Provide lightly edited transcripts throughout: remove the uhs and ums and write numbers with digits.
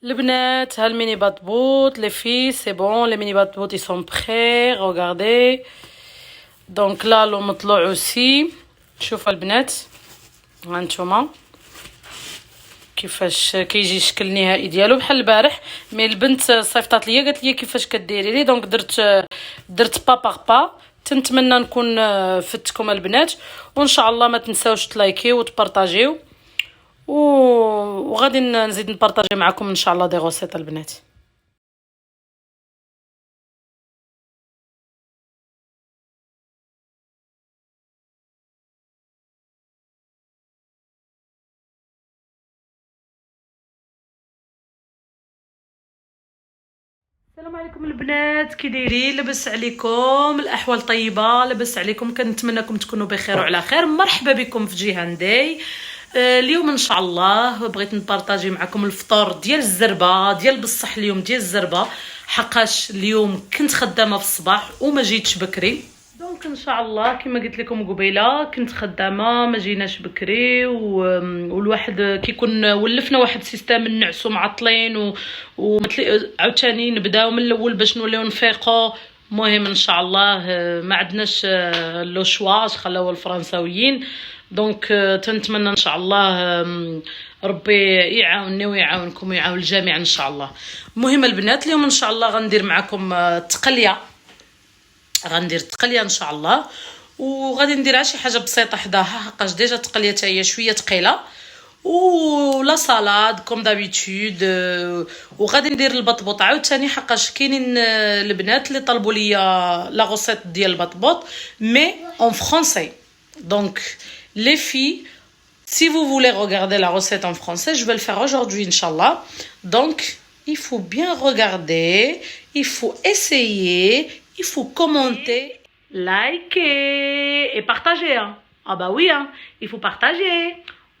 البنات ها الميني بطبوط les filles c'est bon les mini بطبوط ils sont prêts regardez donc là لو مطلوع aussi شوفوا البنات هانتوما كيفاش كيجي الشكل النهائي ديالو بحال البارح مي البنت صيفطات ليا قالت لي كيفاش كديري لي دونك درت با باغ با تنتمنى نكون فتكم البنات وان شاء الله ما تنساوش تلايكيو وتبارطاجيو وغادي نزيد نبارطاجي معكم ان شاء الله دي غوسيط البنات. السلام عليكم البنات كي دايرين لاباس عليكم الاحوال طيبه لاباس عليكم كنتمنىكم تكونوا بخير وعلى خير مرحبا بكم في جيهان داي اليوم ان شاء الله بغيت نبارطاجي معكم الفطور ديال الزربه ديال بصح اليوم ديال الزربه حقاش اليوم كنت خدامه في الصباح وما جيتش بكري دونك ان شاء الله كما قلت لكم قبيله كنت خدامه ما جيناش بكري والواحد كيكون ولفنا واحد السيستم نعسو معطلين عاوتاني نبداو من الاول باش نوليو نفيقو مهم ان شاء الله ما عندناش لو شوا خلاو الفرنساويين دونك تنتمنى ان شاء الله ربي يعاونني ويعاونكم ويعاون الجميع ان شاء الله. المهم البنات اليوم ان شاء الله غندير معكم تقليه غندير تقليه ان شاء الله وغادي نديرها شي حاجه بسيطه حداها حقاش ديجا تقليه حتى هي شويه ثقيله ولا سالاد كوم دابيتود وغادي ندير البطبوط عاوتاني حقاش كاينين البنات اللي طلبوا ليا لا غوسيت ديال البطبوط مي اون فرونسي دونك les filles si vous voulez regarder la recette en français je vais le faire aujourd'hui inchallah donc il faut bien regarder il faut essayer il faut commenter liker et partager hein. Ah bah oui hein il faut partager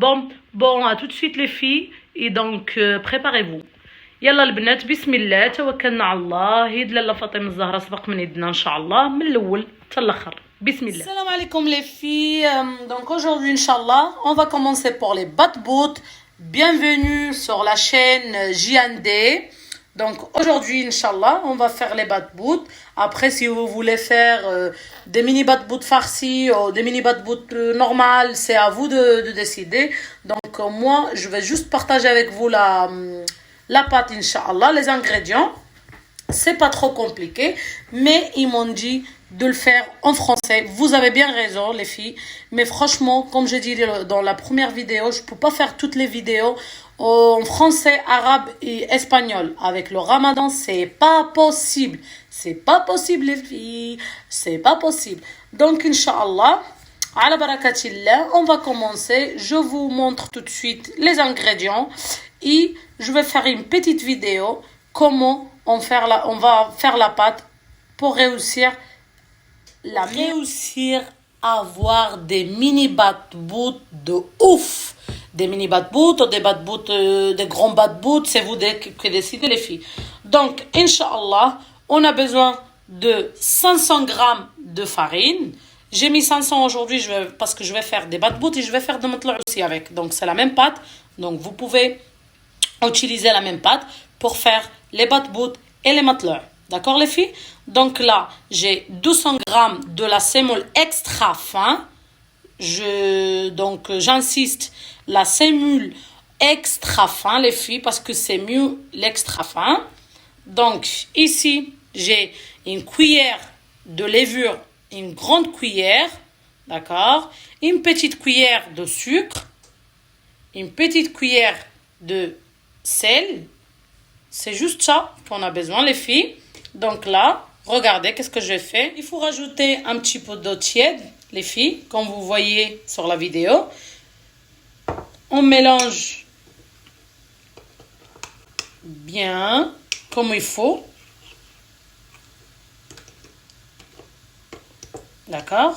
bon à tout de suite les filles et donc préparez-vous يلا البنات بسم الله توكلنا على الله يد لاله فاطمه الزهراء سبق من يدنا ان شاء الله من الاول حتى الاخر بسم الله. Salam alaikum les filles. Donc aujourd'hui inchallah on va commencer pour les batbout. Bienvenue sur la chaîne JND. Donc aujourd'hui inchallah on va faire les batbout. Après si vous voulez faire des mini batbout farcis ou des mini batbout normales, c'est à vous de décider. Donc moi je vais juste partager avec vous la pâte inchallah, les ingrédients. C'est pas trop compliqué, mais ils m'ont dit de le faire en français. Vous avez bien raison, les filles. Mais franchement, comme j'ai dit dans la première vidéo, je peux pas faire toutes les vidéos en français, arabe et espagnol. Avec le ramadan, c'est pas possible. C'est pas possible, les filles. C'est pas possible. Donc, Inch'Allah, ala barakatillah, on va commencer. Je vous montre tout de suite les ingrédients. Et je vais faire une petite vidéo comment on va faire la pâte pour réussir à avoir des mini batbout de ouf. Des mini batbout ou des batbout, des grands batbout, c'est vous qui décidez les filles. Donc, Inch'Allah, on a besoin de 500 grammes de farine. J'ai mis 500 aujourd'hui parce que je vais faire des batbout et je vais faire de matla aussi avec. Donc, c'est la même pâte. Donc, vous pouvez utiliser la même pâte pour faire les batbout et les matla. D'accord les filles? Donc là, j'ai 200 grammes de la semoule extra fin. J'insiste, la semoule extra fin les filles parce que c'est mieux l'extra fin. Donc ici, j'ai une cuillère de levure, une grande cuillère, d'accord? Une petite cuillère de sucre, une petite cuillère de sel. C'est juste ça qu'on a besoin les filles. Donc là, regardez qu'est-ce que j'ai fait. Il faut rajouter un petit peu d'eau tiède, les filles, comme vous voyez sur la vidéo. On mélange bien, comme il faut. D'accord?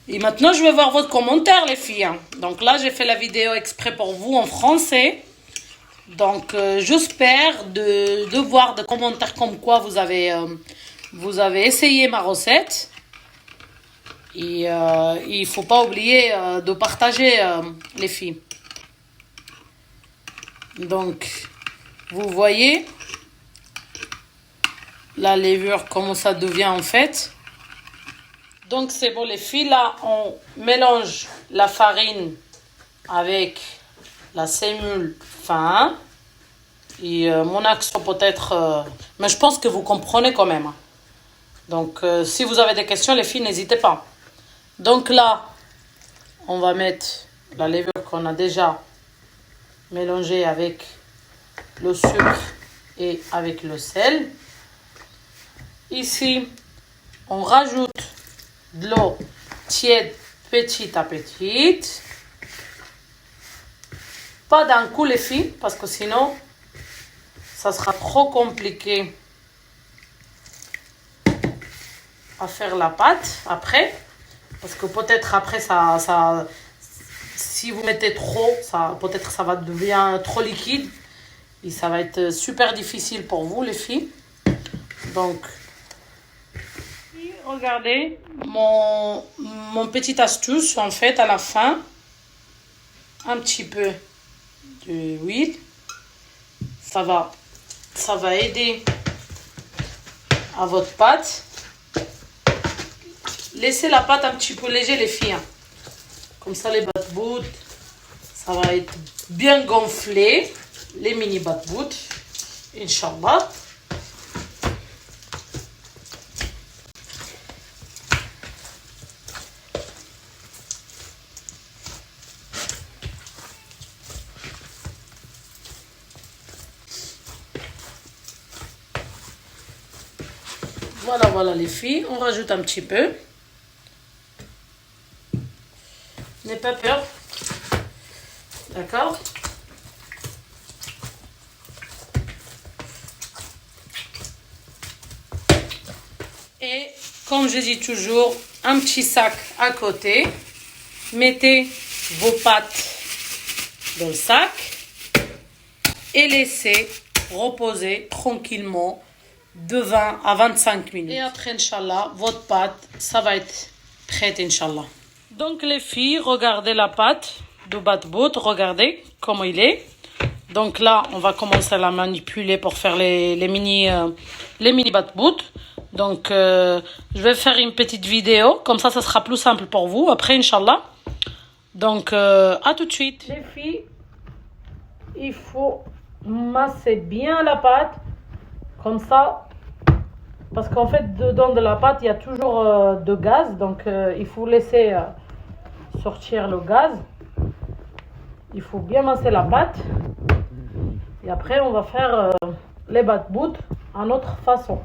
Et maintenant, je vais voir votre commentaire, les filles. Donc là, j'ai fait la vidéo exprès pour vous en français. Donc, j'espère de voir des commentaires comme quoi vous avez essayé ma recette. Et il ne faut pas oublier de partager, les filles. Donc, vous voyez la levure, comment ça devient en fait. Donc, c'est bon les filles. Là, on mélange la farine avec la sémoule fin. Et mon accent peut-être... mais je pense que vous comprenez quand même. Donc, si vous avez des questions, les filles, n'hésitez pas. Donc là, on va mettre la levure qu'on a déjà mélangée avec le sucre et avec le sel. Ici, on rajoute de l'eau tiède petit à petit. Pas d'un coup les filles, parce que sinon, ça sera trop compliqué à faire la pâte après. Parce que peut-être après, si vous mettez trop, peut-être ça va devenir trop liquide. Et ça va être super difficile pour vous, les filles. Donc, regardez mon petite astuce, en fait, à la fin. Un petit peu d'huile. Ça va aider à votre pâte. Laissez la pâte un petit peu léger, les filles. Comme ça, les bat-bout, ça va être bien gonflé. Les mini bat-bout, Inch'Allah. Voilà les filles. On rajoute un petit peu. N'ayez pas peur. D'accord? Et comme je dis toujours, un petit sac à côté. Mettez vos pâtes dans le sac et laissez reposer tranquillement de 20 à 25 minutes. Et après, Inch'Allah, votre pâte, ça va être prête, Inch'Allah. Donc les filles, regardez la pâte de bat-bout, regardez comment il est. Donc là, on va commencer à la manipuler pour faire les mini bat-bout. Donc, je vais faire une petite vidéo, comme ça sera plus simple pour vous. Après, Inch'Allah. Donc, à tout de suite. Les filles, il faut masser bien la pâte, comme ça. Parce qu'en fait, dedans de la pâte, il y a toujours de gaz. Donc, il faut laisser sortir le gaz. Il faut bien masser la pâte. Et après, on va faire les bat-bout à notre façon.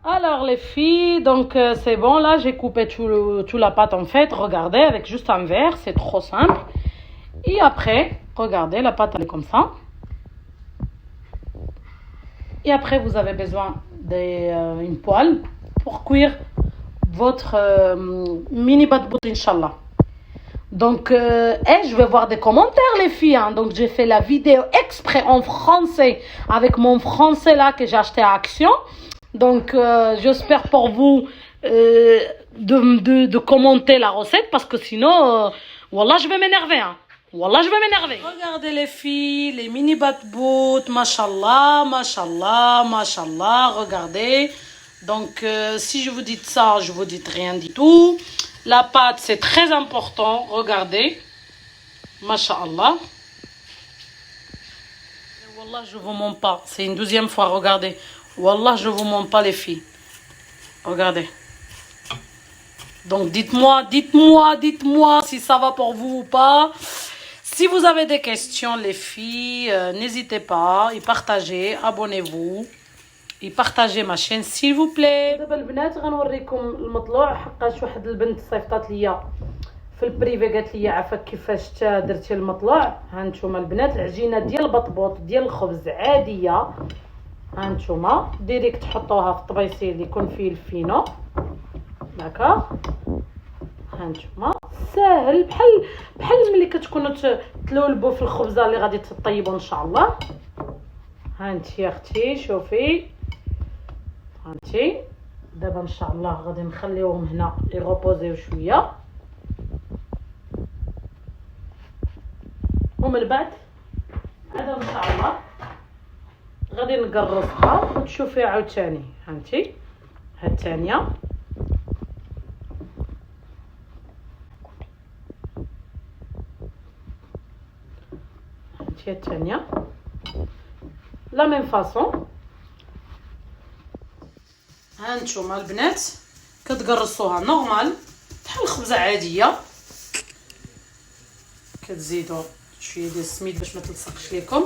Alors les filles, donc c'est bon, là j'ai coupé tout la pâte en fait, regardez, avec juste un verre, c'est trop simple. Et après, regardez, la pâte elle est comme ça. Et après vous avez besoin d'une poêle pour cuire votre mini bat-bout, Inch'Allah. Donc, je vais voir des commentaires les filles, hein. Donc j'ai fait la vidéo exprès en français, avec mon français là que j'ai acheté à Action. Donc, j'espère pour vous de commenter la recette parce que sinon, wallah, je vais m'énerver. Hein. Wallah, je vais m'énerver. Regardez les filles, les mini bat-bout, mashallah, mashallah, mashallah, regardez. Donc, si je vous dis ça, je vous dis rien du tout. La pâte, c'est très important, regardez. Mashallah. Wallah, je vous mens pas. C'est une deuxième fois, regardez. Wallah, je vous mens pas les filles. Regardez. Donc, dites-moi si ça va pour vous ou pas. Si vous avez des questions, les filles, n'hésitez pas. Et partagez, abonnez-vous. Et partagez ma chaîne, s'il vous plaît. دابا البنات غنوريكم المطلوع حقاش واحد البنت صيفطات ليا في البريفي قالت لي عافاك كيفاش درتي المطلوع. ها نتوما البنات العجينه ديال البطبوط ديال الخبز عاديه. ها نتوما ديريكت تحطوها في الطبيسيل اللي يكون فيه الفينو. داكوغ. ها نتوما ساهل بحال ملي كتكونوا تلولبوا في الخبزه اللي غادي تطيبوا ان شاء الله. ها انت يا اختي شوفي، ها انت دابا ان شاء الله غادي نخليوهم هنا يغوبوزيو شويه، ومن بعد عاد ان شاء الله غادي نقرصها وتشوفي عاوتاني. ها انت ها الثانيه، هي الثانيه لا ميم فاصون. ها نتوما البنات كتقرصوها نورمال بحال خبزه عاديه، كتزيدوا شويه ديال السميد باش ما تلصقش لكم،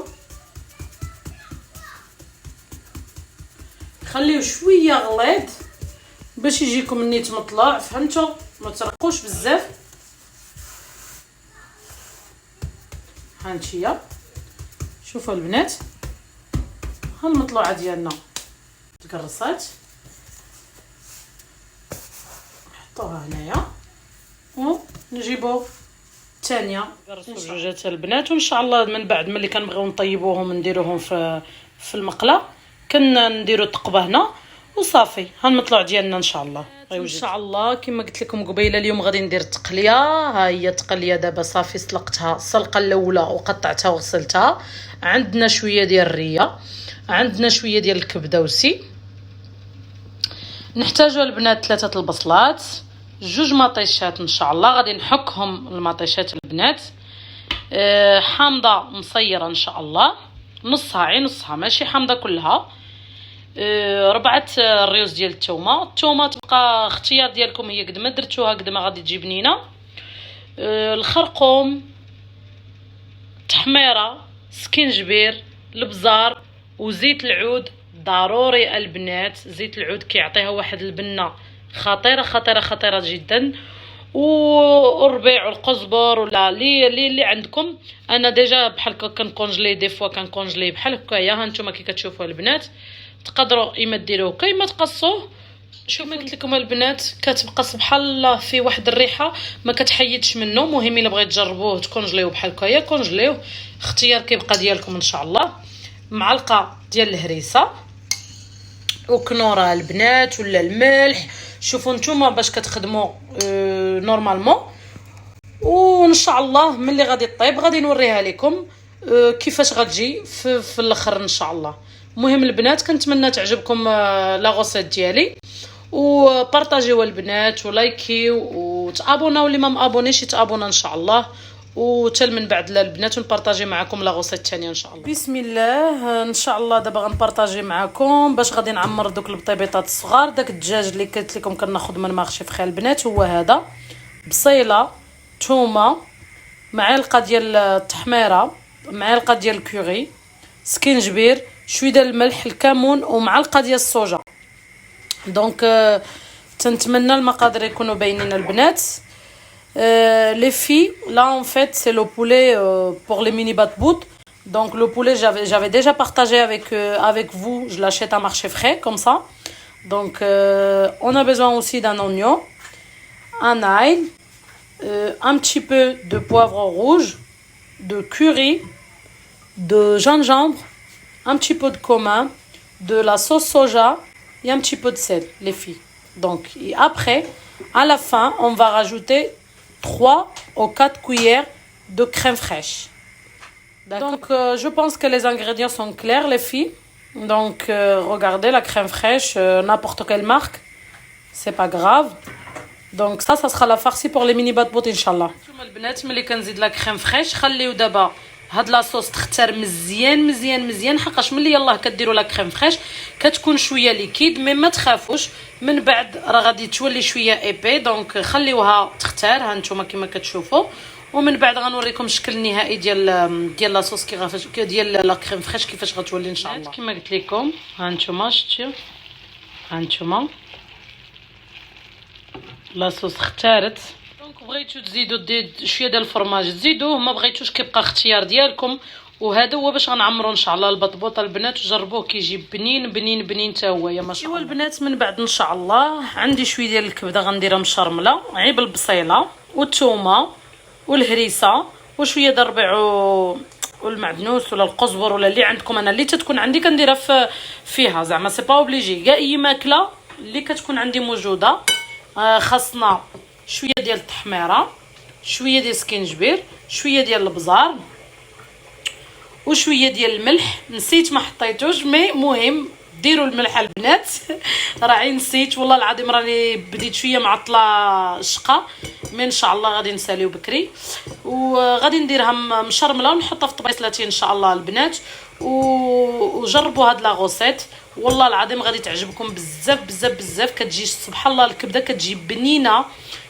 خليوه شويه غليظ باش يجيكم النيت مطلوع، فهمتوا؟ ما ترقوش بزاف. ها انتيا شوفوا البنات، ها المطلوعه ديالنا تقرصات، نحطوها هنايا ونجيبو الثانيه نقرصوا جوجات البنات. وان شاء الله من بعد ملي كنبغيو نطيبوهم نديروهم في المقله كنديروا التقبه هنا وصافي. ها المطلوع ديالنا ان شاء الله ان شاء الله. كما قلت لكم قبيله اليوم غادي ندير التقليه. ها هي التقليه دابا صافي سلقتها السلقه الاولى وقطعتها وغسلتها. عندنا شويه ديال الريه، عندنا شويه ديال الكبداوسي، نحتاجوا البنات 3 البصلات، 2 مطيشات ان شاء الله غادي نحكهم المطيشات البنات، حامضه مصيره ان شاء الله نصها عين نصها ماشي حامضه كلها، 4 الريوس ديال الثومه تبقى اختيار ديالكم، هي قد ما درتوها قد ما غادي تجي بنينه، الخرقوم، تحميره، سكينجبير، البزار وزيت العود. ضروري البنات زيت العود كيعطيها واحد البنه خطيره خطيره خطيره جدا، والربيع والقزبر ولا اللي عندكم. انا ديجا بحال هكا كنكونجلي دي فوا كنكونجلي بحال هكايا. ها نتوما كي كتشوفوا البنات تقدروا اما ديروه كيما تقصوه. شوف ما قلت لكم البنات كتبقى سبحان الله في واحد الريحه ما كتحيدش منه. مهم الا بغيت تجربوه تكونجليوه بحال هكايا كونجليوه، اختيار كيبقى ديالكم ان شاء الله. معلقه ديال الهريسه وكنوره البنات ولا الملح، شوفوا نتوما باش كتخدموا نورمالمون. وان شاء الله ملي غادي طيب غادي نوريها لكم كيفاش غتجي في الاخر ان شاء الله. المهم البنات كنتمنى تعجبكم لا غوسيت ديالي، وبارطاجيو البنات ولايكيو وتابوناو اللي ما مابونيش يتابونا ان شاء الله، وتل من بعد البنات ونبارطاجي معكم لا غوسيت الثانيه ان شاء الله. بسم الله ان شاء الله. دابا غنبارطاجي معكم باش غادي نعمر دوك البطيبيطات الصغار. داك الدجاج اللي قلت لكم كناخذ من مارشي فخي البنات هو هذا، بصيله، ثومه، معلقه ديال التحميره، معلقه ديال الكوري، سكينجبير، شويه ديال الملح، الكمون، ومعلقه ديال الصوجا. دونك تنتمنى المقادير يكونوا باينين البنات. Les filles, là en fait c'est le poulet pour les mini bat-bout. Donc le poulet j'avais déjà partagé avec vous, je l'achète à marché frais comme ça. Donc on a besoin aussi d'un oignon, un ail, un petit peu de poivre rouge, de curry, de gingembre, un petit peu de cumin, de la sauce soja et un petit peu de sel, les filles. Donc et après à la fin on va rajouter 3 ou 4 cuillères de crème fraîche. Donc je pense que les ingrédients sont clairs les filles. Donc regardez la crème fraîche, n'importe quelle marque, c'est pas grave. Donc ça sera la farcie pour les mini bat-bout inchallah. نتوما البنات ملي كنزيد لا كريم فريش خليو دابا هاد لاصوص تختار مزيان مزيان مزيان، حقاش ملي يلاه كديروا لا كريم فريش كتكون شويه ليكيد، مي ما تخافوش من بعد راه غادي تولي شويه ايبي. دونك خليوها تختار. ها نتوما كما كتشوفوا، ومن بعد غنوريكم الشكل النهائي ديال لاصوص ديال لا كريم فريش كيفاش غتولي ان شاء الله. كما قلت لكم ها نتوما شتيو، ها نتوما لاصوص اختارت. دونك بغيتو تزيدوا شويه ديال الفرماج تزيدوه، ما بغيتوش كيبقى اختيار ديالكم. وهذا هو باش غنعمروا ان شاء الله البطبوط البنات، وجربوه كيجي بنين بنين بنين حتى هو يا ما شاء الله. البنات من بعد ان شاء الله عندي شويه ديال الكبده غنديرها مشرمله عيب البصيله والثومه والهريسه وشويه د الربيع والمعدنوس ولا القزبر ولا اللي عندكم. انا اللي تتكون عندي كنديرها فيها زعما سي با اوبليجي كاع اي ماكله اللي كتكون عندي موجوده. خاصنا شويه ديال التحميره، شويه ديال السكينجبير، شويه ديال البزار وشويه ديال الملح. نسيت ما حطيتوش مي مهم ديروا الملح البنات راعي نسيت والله العظيم، راني بديت شويه معطله شقه مي ان شاء الله غادي نساليو بكري. وغادي نديرها مشرمله ونحطها في طبيصلاتي ان شاء الله البنات. وجربوا هاد لا غوسيت والله العظيم غادي تعجبكم بزاف بزاف بزاف. كتجي سبحان الله الكبده كتجي بنينه،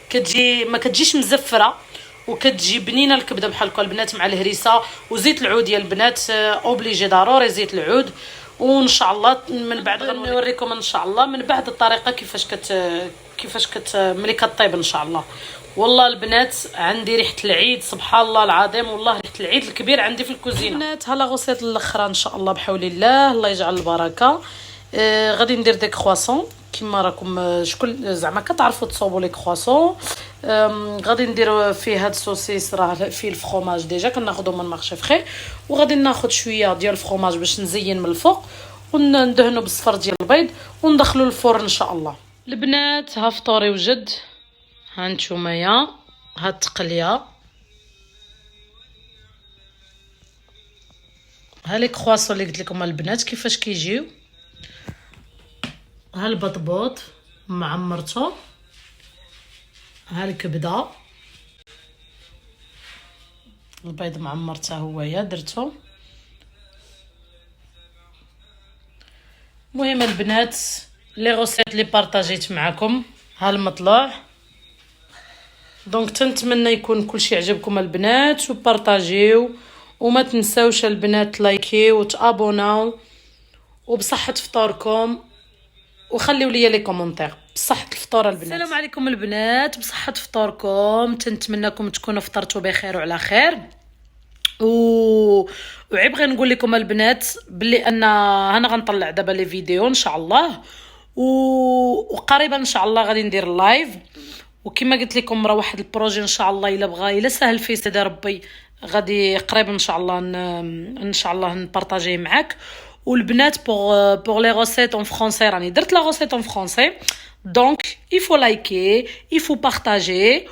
كتجي ما كتجيش مزفره وكتجي بنينه الكبده بحال هكا البنات مع الهريسه وزيت العود يا البنات. اوبليجي ضروري زيت العود. وان شاء الله من بعد غنوريكم ان شاء الله من بعد الطريقه كيفاش ملي كطيب ان شاء الله. والله البنات عندي ريحه العيد سبحان الله العظيم، والله ريحه العيد الكبير عندي في الكوزينه البنات. ها لا غوسيت الاخرى ان شاء الله بحول الله، الله يجعل البركه. غادي ندير دي كرواسون كما راكم شكون زعما كتعرفوا تصوبوا لي كرواسون. غادي ندير فيه هاد السوسيس راه فيه الفرomage ديجا كناخذو من مارشي فري، وغادي ناخذ شويه ديال الفرomage باش نزين من الفوق وندهنو بالصفر ديال البيض وندخلو الفرن ان شاء الله. البنات ها فطوري وجد، ها نتومايا ها التقليه، ها لي كرواسون اللي قلت لكم البنات كيفاش كيجيو، ها البطبوط معمرته، ها الكبده البيض معمر حتى هويا درتو. المهم البنات لي غوسيت اللي بارطاجيت معكم ها المطلوع. دونك تنتمنى يكون كلشي عجبكم البنات وبارطاجيو وما تنساوش البنات لايكيو وتابوناو وبصحه فطوركم وخليوا لي لي كومونتير بصحه الفطور البنات. السلام عليكم البنات، بصحه فطوركم، تنتمنىكم تكونوا فطرتوا بخير وعلى خير. وعيب غير نقول لكم البنات بلي انا غنطلع دابا لي فيديو ان شاء الله وقريبا ان شاء الله غادي ندير لايف. وكما قلت لكم راه واحد البروجي ان شاء الله الا بغى الا سهل فيه سيدي ربي غادي قريب ان شاء الله ان شاء الله نبارطاجيه معاك. والبنات pour les recettes en français راني درت لا recette en français donc il faut liker, il faut partager,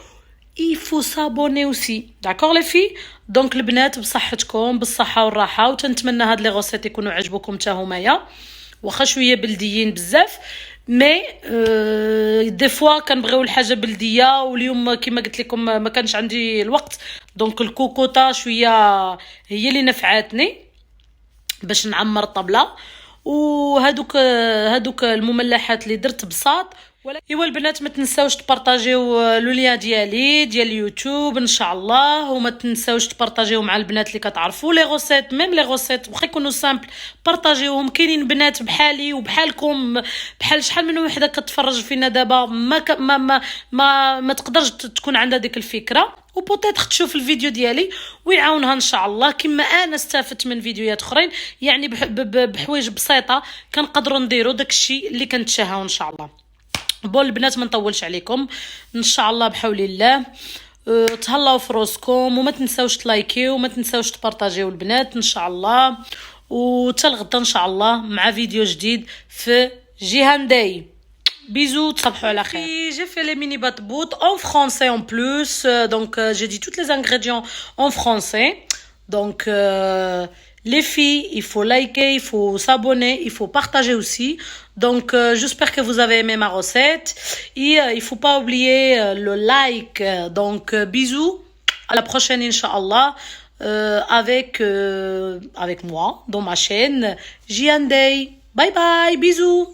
il faut s'abonner aussi d'accord les filles. donc البنات بصحتكم بالصحه والراحه وتنتمنى هاد لي غوسيت يكونوا عجبوكم حتى همايا واخا شويه بلديين بزاف مي دي فوا كنبغيو الحاجه بلديه. واليوم كما قلت لكم ما كانش عندي الوقت دونك الكوكوطه شويه هي اللي نفعاتني باش نعمر الطبله. وهادوك المملحات اللي درت بساط. ايوا البنات ما تنساوش تبارطاجيو لو ليان ديال اليوتيوب ان شاء الله، وما تنساوش تبارطاجيو مع البنات اللي كتعرفوا لي غوسيت ميم لي غوسيت واخا يكونوا سامبل بارطاجيوهم. كاينين بنات بحالي وبحالكم بحال شحال من وحده كتفرج فينا دابا ما تقدرش تكون عندها ديك الفكره وبوتيتر تشوف الفيديو ديالي ويعاونها ان شاء الله كما انا استفدت من فيديوهات اخرين يعني بحوايج بسيطه كنقدروا نديروا داكشي اللي كنتشهاو ان شاء الله. بون البنات ما نطولش عليكم ان شاء الله بحول الله. تهلاو في روسكم وما تنساوش تلايكيو وما تنساوش تبارطاجيو البنات ان شاء الله. وتا الغدا ان شاء الله مع فيديو جديد في جيهان داي. Bisous, تصبحوا على خير. J'ai fait les mini batbout en français en plus. Donc j'ai dit tous les ingrédients en français. Donc les filles, il faut liker, il faut s'abonner, il faut partager aussi. Donc j'espère que vous avez aimé ma recette. Et il faut pas oublier le like. Donc bisous. À la prochaine Inch'Allah. Avec moi dans ma chaîne Jihan Day. Bye bye, bisous.